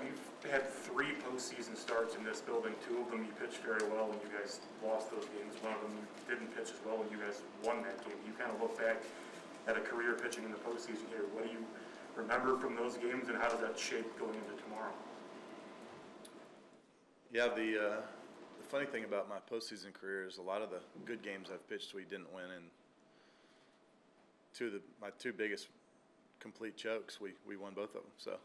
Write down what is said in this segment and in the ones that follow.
you've had 3 postseason starts in this building. 2 of them you pitched very well and you guys lost those games. One of them you didn't pitch as well and you guys won that game. You kind of look back at a career pitching in the postseason here. What do you remember from those games and how does that shape going into tomorrow? Yeah, the funny thing about my postseason career is a lot of the good games I've pitched we didn't win, and my 2 biggest complete chokes, we won both of them. So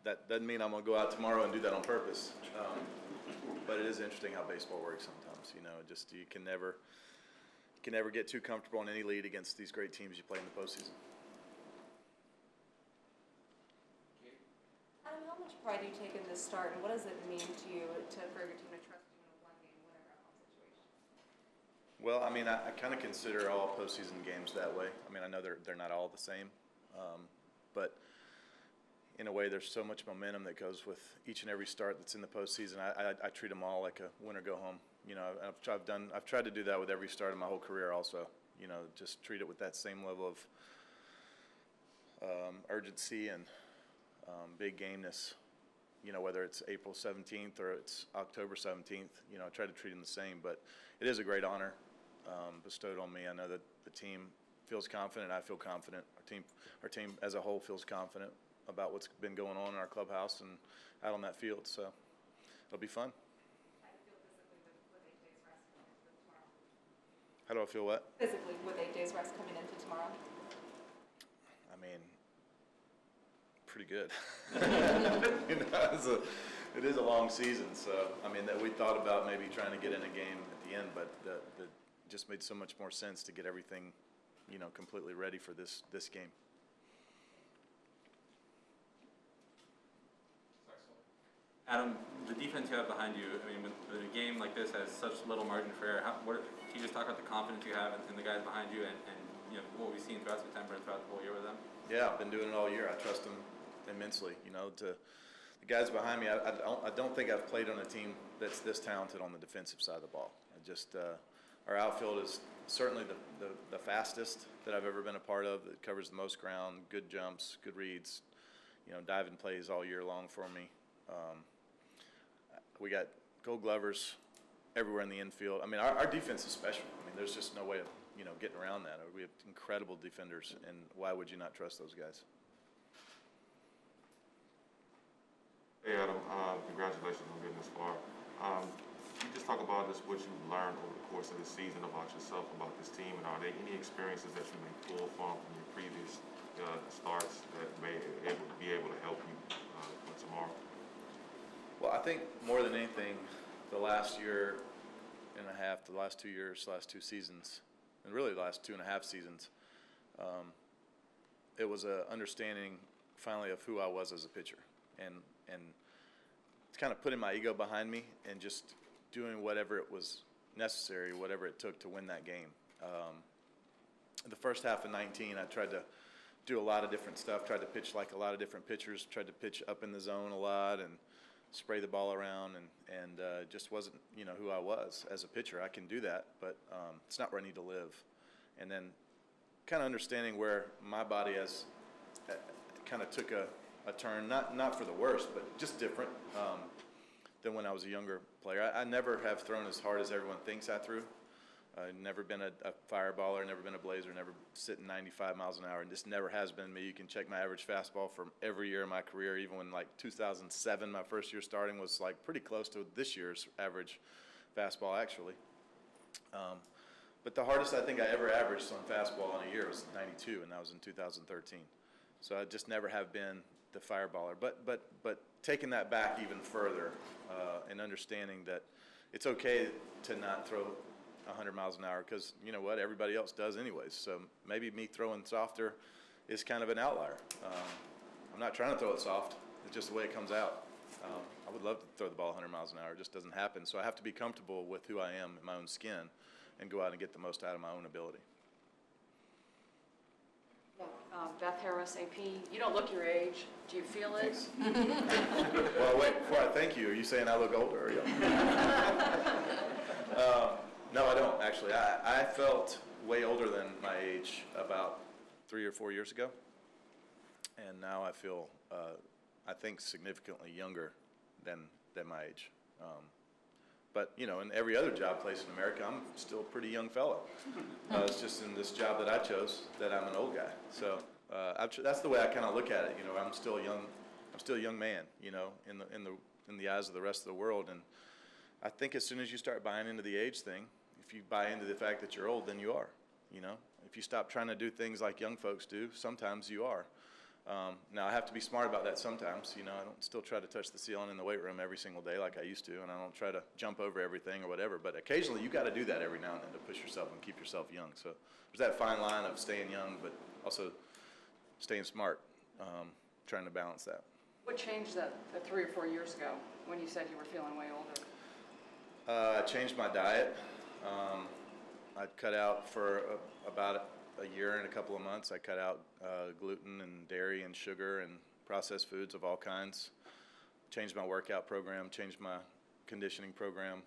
that doesn't mean I'm going to go out tomorrow and do that on purpose. But it is interesting how baseball works sometimes. You know, just you can never get too comfortable in any lead against these great teams you play in the postseason. Adam, how much pride do you take in this start, and what does it mean to you for your team to trust you in a one-game winner at home situation? Well, I mean, I kind of consider all postseason games that way. I mean, I know they're not all the same, but in a way, there's so much momentum that goes with each and every start that's in the postseason. I treat them all like a win or go home. You know, I've tried to do that with every start of my whole career. Also, you know, just treat it with that same level of urgency and big gameness. You know, whether it's April 17th or it's October 17th, you know, I try to treat them the same. But it is a great honor bestowed on me. I know that the team feels confident. I feel confident. Our team as a whole feels confident about what's been going on in our clubhouse and out on that field. So it'll be fun. How do I feel what? Physically, with 8 days rest coming into tomorrow? I mean, pretty good. You know, it is a long season, so I mean that we thought about maybe trying to get in a game at the end, but it just made so much more sense to get everything, you know, completely ready for this game. Adam, the defense you have behind you, I mean, when a game like this has such little margin for error, can you just talk about the confidence you have in the guys behind you and you know, what we've seen throughout September and throughout the whole year with them? Yeah, I've been doing it all year. I trust them immensely. You know, the guys behind me, I don't think I've played on a team that's this talented on the defensive side of the ball. Our outfield is certainly the fastest that I've ever been a part of. It covers the most ground, good jumps, good reads, you know, diving plays all year long for me. We got Gold Glovers everywhere in the infield. I mean, our defense is special. I mean, there's just no way of, you know, getting around that. We have incredible defenders, and why would you not trust those guys? Hey, Adam. Congratulations on getting this far. Can you just talk about what you've learned over the course of the season about yourself, about this team, and are there any experiences that you may pull from your previous starts that may be able to help you for tomorrow? Well, I think more than anything, the last year and a half, the last 2 years, last 2 seasons, and really the last 2.5 seasons, it was a understanding finally of who I was as a pitcher, and it's kind of putting my ego behind me and just doing whatever it was necessary, whatever it took to win that game. The first half of 19, I tried to do a lot of different stuff, tried to pitch like a lot of different pitchers, tried to pitch up in the zone a lot and spray the ball around, and just wasn't, you know, who I was as a pitcher. I can do that, but it's not where I need to live. And then kind of understanding where my body has kind of took a turn, not for the worst, but just different than when I was a younger player. I never have thrown as hard as everyone thinks I threw. I've never been a fireballer, never been a blazer, never sitting 95 miles an hour, and this never has been me. You can check my average fastball from every year of my career, even when like 2007, my first year starting, was like pretty close to this year's average fastball actually. But the hardest I think I ever averaged on fastball in a year was 92, and that was in 2013. So I just never have been the fireballer. But taking that back even further and understanding that it's okay to not throw 100 miles an hour, because you know what, everybody else does anyways. So maybe me throwing softer is kind of an outlier. I'm not trying to throw it soft. It's just the way it comes out. I would love to throw the ball 100 miles an hour. It just doesn't happen. So I have to be comfortable with who I am in my own skin and go out and get the most out of my own ability. Beth Harris, AP, you don't look your age. Do you feel it? Well, wait, before I thank you, are you saying I look older? Or no, I don't, actually. I felt way older than my age about 3 or 4 years ago. and now I feel, I think, significantly younger than my age. But, you know, in every other job place in America, I'm still a pretty young fellow. It's just in this job that I chose that I'm an old guy. So that's the way I kind of look at it. You know, I'm still a young man, you know, in the eyes of the rest of the world. And I think as soon as you start buying into the age thing, if you buy into the fact that you're old, then you are, you know. If you stop trying to do things like young folks do, sometimes you are. Now, I have to be smart about that sometimes. You know, I don't still try to touch the ceiling in the weight room every single day like I used to, and I don't try to jump over everything or whatever. But occasionally, you got to do that every now and then to push yourself and keep yourself young. So there's that fine line of staying young, but also staying smart, trying to balance that. What changed that 3 or 4 years ago when you said you were feeling way older? I changed my diet. I cut out for about a year and a couple of months. I cut out gluten and dairy and sugar and processed foods of all kinds. Changed my workout program, changed my conditioning program.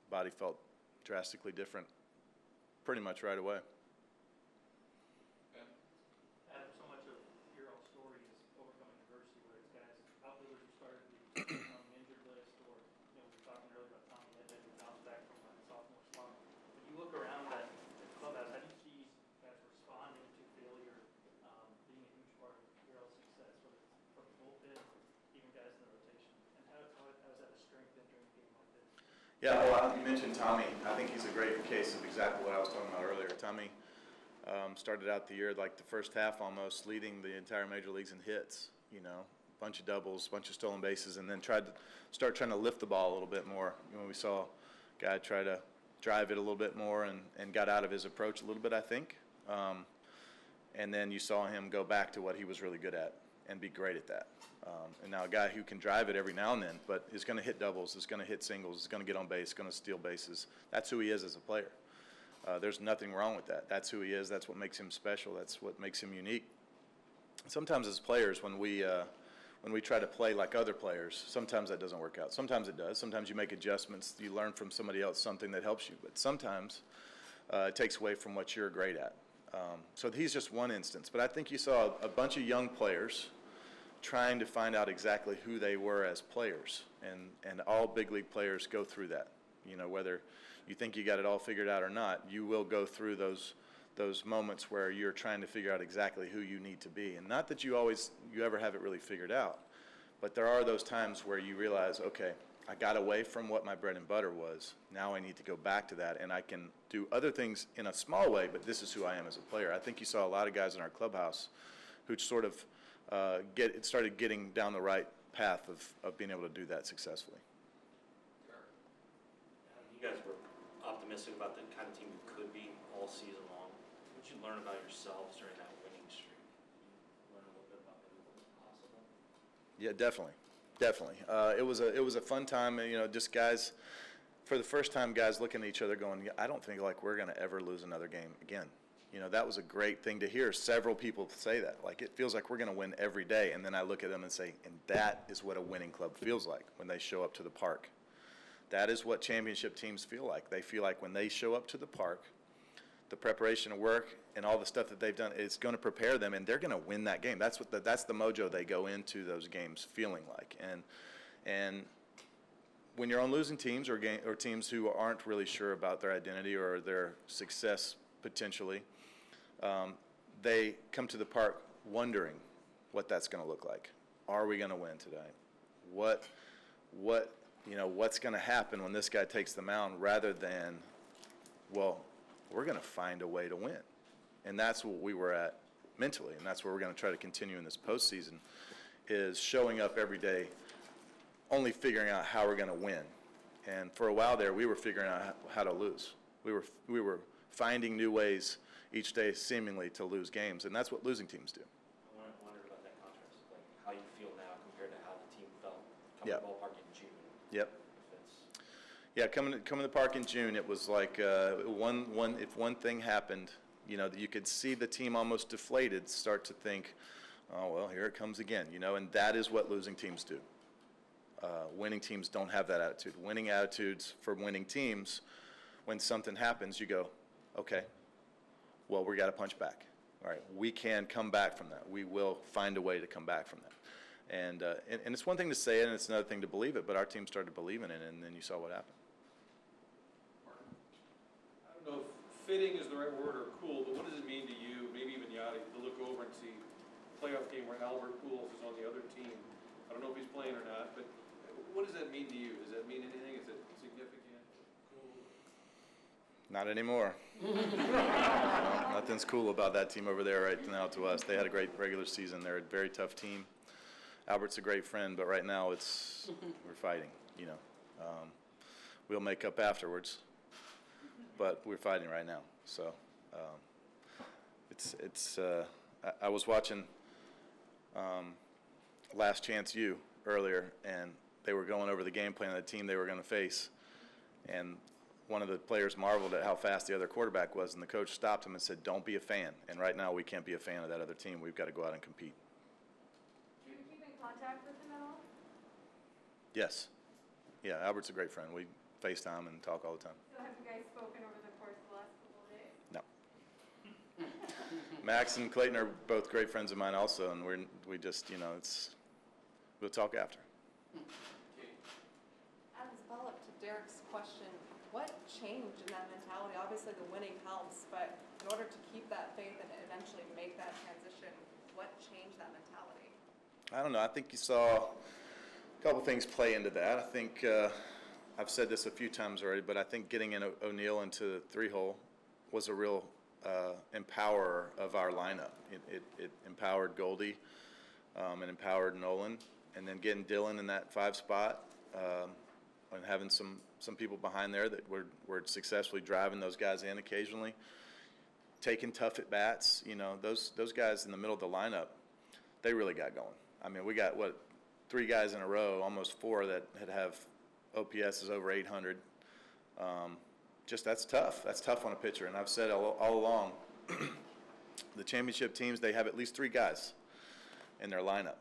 Body felt drastically different pretty much right away. Adam, so much of your own story is overcoming adversity, whether it's guys, outfielders who started on the injured list, or, you know, we were talking earlier about Tommy that had bounced back from a sophomore slump. When you look around that clubhouse, how do you see guys responding to failure being a huge part of your own success, whether it's from the bullpen, even guys in the rotation? And how is that a strength entering a game like this? Yeah, well, you mentioned Tommy. I think he's a great case of exactly what I was talking about earlier. Tommy started out the year like the first half almost leading the entire major leagues in hits, you know, bunch of doubles, bunch of stolen bases, and then trying to lift the ball a little bit more. You know, we saw a guy try to drive it a little bit more and got out of his approach a little bit, I think. And then you saw him go back to what he was really good at and be great at that. And now a guy who can drive it every now and then, but is going to hit doubles, is going to hit singles, is going to get on base, is going to steal bases. That's who he is as a player. There's nothing wrong with that. That's who he is. That's what makes him special. That's what makes him unique. Sometimes as players, when we try to play like other players, sometimes that doesn't work out. Sometimes it does. Sometimes you make adjustments. You learn from somebody else something that helps you. But sometimes it takes away from what you're great at. So he's just one instance. But I think you saw a bunch of young players trying to find out exactly who they were as players. And all big league players go through that. You know, whether you think you got it all figured out or not, you will go through those moments where you're trying to figure out exactly who you need to be. And not that you ever have it really figured out, but there are those times where you realize, okay, I got away from what my bread and butter was. Now I need to go back to that, and I can do other things in a small way, but this is who I am as a player. I think you saw a lot of guys in our clubhouse who sort of started getting down the right path of being able to do that successfully. You guys were optimistic about the kind of team you could be all season long. What did you learn about yourselves during that winning streak? You learn a little bit about maybe what was possible? Yeah, definitely. It was a fun time. You know, just guys, for the first time, guys looking at each other going, I don't think like we're going to ever lose another game again. You know, that was a great thing to hear. Several people say that. Like, it feels like we're going to win every day. And then I look at them and say, and that is what a winning club feels like when they show up to the park. That is what championship teams feel like. They feel like when they show up to the park, the preparation of work and all the stuff that they've done is going to prepare them, and they're going to win that game. That's the mojo they go into those games feeling like. And when you're on losing teams or teams who aren't really sure about their identity or their success potentially, they come to the park wondering what that's going to look like. Are we going to win today? What's going to happen when this guy takes the mound, rather than, well, we're going to find a way to win. And that's what we were at mentally, and that's what we're going to try to continue in this postseason, is showing up every day, only figuring out how we're going to win. And for a while there, we were figuring out how to lose. We were finding new ways each day, seemingly, to lose games, and that's what losing teams do. I wondered about that contrast, like how you feel now compared to how the team felt coming Yep. to the ballpark in June. Yep. Yeah, coming to the park in June, it was like if one thing happened, you know, you could see the team almost deflated, start to think, oh, well, here it comes again, you know, and that is what losing teams do. Winning teams don't have that attitude. Winning attitudes for winning teams, when something happens, you go, okay, well, we got to punch back. All right, we can come back from that. We will find a way to come back from that. And it's one thing to say it, and it's another thing to believe it, but our team started believing it, and then you saw what happened. I don't know if fitting is the right word or cool, but what does it mean to you, maybe even Yachty, to look over and see a playoff game where Albert Pujols is on the other team? I don't know if he's playing or not, but what does that mean to you? Does that mean anything? Is it significant? Cool? Not anymore. No, nothing's cool about that team over there right now to us. They had a great regular season. They're a very tough team. Albert's a great friend, but right now we're fighting, you know. We'll make up afterwards, but we're fighting right now. So I was watching Last Chance U earlier, and they were going over the game plan of the team they were going to face, and one of the players marveled at how fast the other quarterback was, and the coach stopped him and said, "Don't be a fan." And right now we can't be a fan of that other team. We've got to go out and compete. Do you keep in contact with him at all? Yes. Yeah, Albert's a great friend. We FaceTime and talk all the time. So have you guys spoken over the course of the last couple of days? No. Max and Clayton are both great friends of mine also, and we just, you know, we'll talk after. As a follow-up to Derek's question, what changed in that mentality? Obviously the winning helps, but in order to keep that faith and eventually make that transition, what changed that mentality? I don't know. I think you saw a couple things play into that. I think I've said this a few times already, but I think getting in O'Neill into the three-hole was a real empowerer of our lineup. It empowered Goldie and empowered Nolan, and then getting Dylan in that 5 spot and having some people behind there that were successfully driving those guys in occasionally, taking tough at bats. You know, those guys in the middle of the lineup, they really got going. I mean, we got 3 guys in a row, almost 4 that have OPSs over 800. Just that's tough. That's tough on a pitcher. And I've said all along, the championship teams, they have at least 3 guys in their lineup.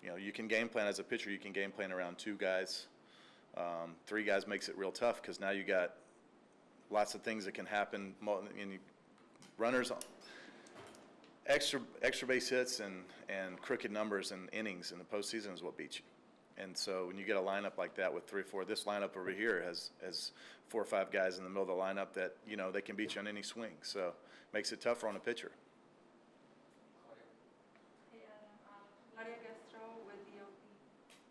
You know, you can game plan as a pitcher. You can game plan around 2 guys. 3 guys makes it real tough because now you got lots of things that can happen. And runners, extra base hits and crooked numbers and innings in the postseason is what beats you. And so when you get a lineup like that with 3 or 4, this lineup over here has 4 or 5 guys in the middle of the lineup that, you know, they can beat you on any swing. So makes it tougher on a pitcher. Maria Castro with DOP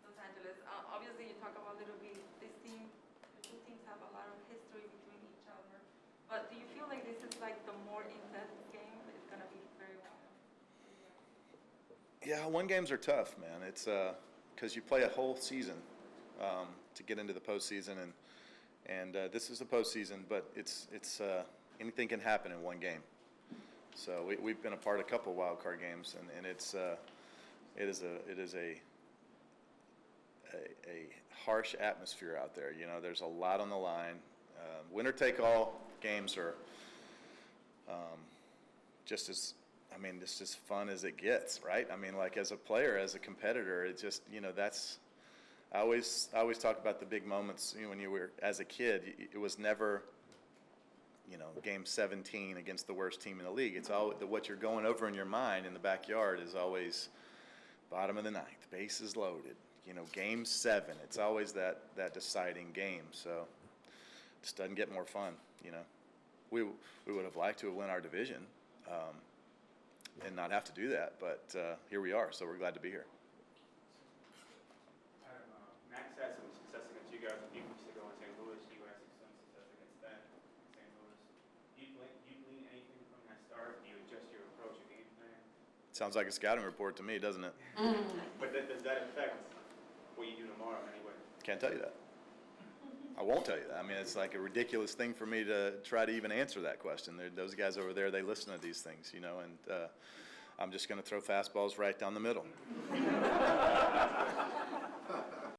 Los Angeles. Obviously, you talk about little bit this team. The 2 teams have a lot of history between each other. But do you feel like this is like the more intense game? It's gonna be very wild. Yeah, 1 games are tough, man. It's because you play a whole season to get into the postseason, and this is the postseason, but it's anything can happen in 1 game. So we've been a part of a couple of wild card games, and it is a harsh atmosphere out there. You know, there's a lot on the line. Winner take all games are just as, I mean, it's as fun as it gets, right? I mean, like as a player, as a competitor, it just, you know, I always talk about the big moments. You know, when you were as a kid, it was never, you know, game 17 against the worst team in the league. It's all what you're going over in your mind in the backyard is always bottom of the 9th, bases loaded. You know, game 7. It's always that deciding game. So it just doesn't get more fun. You know, we would have liked to have won our division. And not have to do that, but here we are, so we're glad to be here. Max had some success against you guys a few weeks ago in St. Louis. You had some success against them in St. Louis. Do you glean anything from that start? Do you adjust your approach, your game plan? Sounds like a scouting report to me, doesn't it? But does that affect what you do tomorrow in any way? Can't tell you that. I won't tell you that. I mean, it's like a ridiculous thing for me to try to even answer that question. Those guys over there, they listen to these things, you know, and I'm just going to throw fastballs right down the middle.